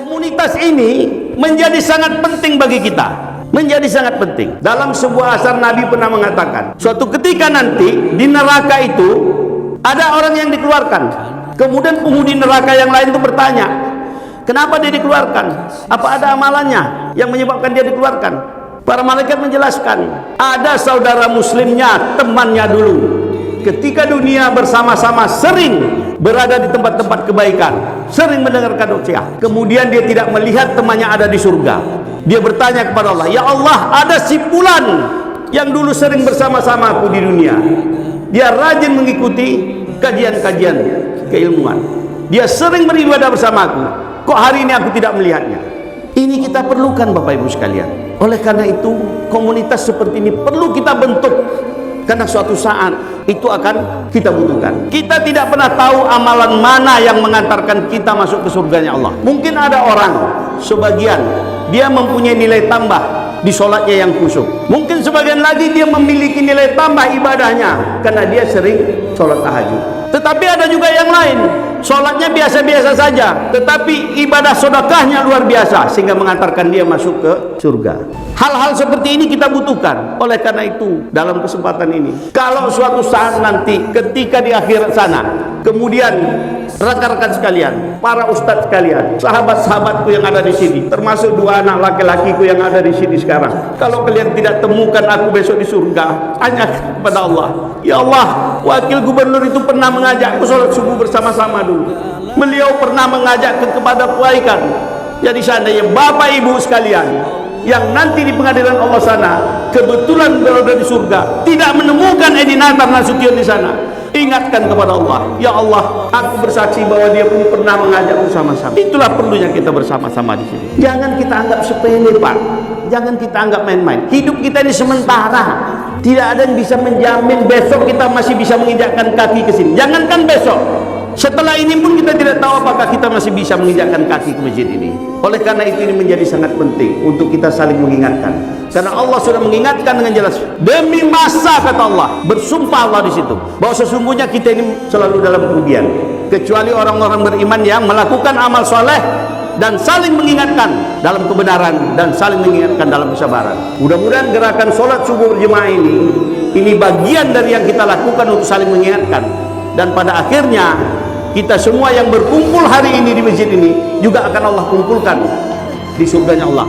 Komunitas ini menjadi sangat penting bagi kita, menjadi sangat penting. Dalam sebuah asar Nabi pernah mengatakan, suatu ketika nanti di neraka itu ada orang yang dikeluarkan, kemudian penghuni neraka yang lain itu bertanya, kenapa dia dikeluarkan? Apa ada amalannya yang menyebabkan dia dikeluarkan? Para malaikat menjelaskan, ada saudara muslimnya, temannya dulu, ketika dunia bersama-sama sering berada di tempat-tempat kebaikan, sering mendengarkan doa, kemudian dia tidak melihat temannya ada di surga. Dia bertanya kepada Allah, ya Allah, ada si fulan yang dulu sering bersama-sama aku di dunia, dia rajin mengikuti kajian-kajian keilmuan, dia sering beribadah bersama aku, kok hari ini aku tidak melihatnya? Ini kita perlukan Bapak Ibu sekalian. Oleh karena itu, komunitas seperti ini perlu kita bentuk, karena suatu saat itu akan kita butuhkan. Kita tidak pernah tahu amalan mana yang mengantarkan kita masuk ke surganya Allah. Mungkin ada orang, sebagian dia mempunyai nilai tambah di sholatnya yang khusyuk. Mungkin sebagian lagi dia memiliki nilai tambah ibadahnya karena dia sering sholat tahajud. Tetapi ada juga yang lain, sholatnya biasa-biasa saja, tetapi ibadah sedekahnya luar biasa sehingga mengantarkan dia masuk ke surga. Hal-hal seperti ini kita butuhkan. Oleh karena itu, dalam kesempatan ini, kalau suatu saat nanti ketika di akhirat sana, kemudian rekan-rekan sekalian, para ustadz sekalian, sahabat-sahabatku yang ada di sini, termasuk dua anak laki-lakiku yang ada di sini sekarang, kalau kalian tidak temukan aku besok di surga, tanya kepada Allah, ya Allah, wakil gubernur itu pernah mengajakku sholat subuh bersama-sama dulu. Beliau pernah mengajak kepada kebaikan. Jadi seandainya Bapak Ibu sekalian yang nanti di pengadilan Allah sana kebetulan berada di surga, tidak menemukan Edi Natar Nasution di sana, ingatkan kepada Allah, ya Allah, aku bersaksi bahwa dia pernah mengajak bersama-sama. Itulah perlunya kita bersama-sama di sini. Jangan kita anggap sepele, Pak. Jangan kita anggap main-main. Hidup kita ini sementara. Tidak ada yang bisa menjamin besok kita masih bisa menginjakkan kaki ke sini. Jangankan besok, setelah ini pun kita tidak tahu apakah kita masih bisa menginjakkan kaki ke masjid ini. Oleh karena itu ini menjadi sangat penting untuk kita saling mengingatkan. Karena Allah sudah mengingatkan dengan jelas. Demi masa, kata Allah, bersumpah Allah di situ, bahwa sesungguhnya kita ini selalu dalam kerugian, kecuali orang-orang beriman yang melakukan amal soleh dan saling mengingatkan dalam kebenaran dan saling mengingatkan dalam kesabaran. Mudah-mudahan gerakan sholat subuh berjemaah ini bagian dari yang kita lakukan untuk saling mengingatkan, dan pada akhirnya kita semua yang berkumpul hari ini di masjid ini juga akan Allah kumpulkan di surganya Allah.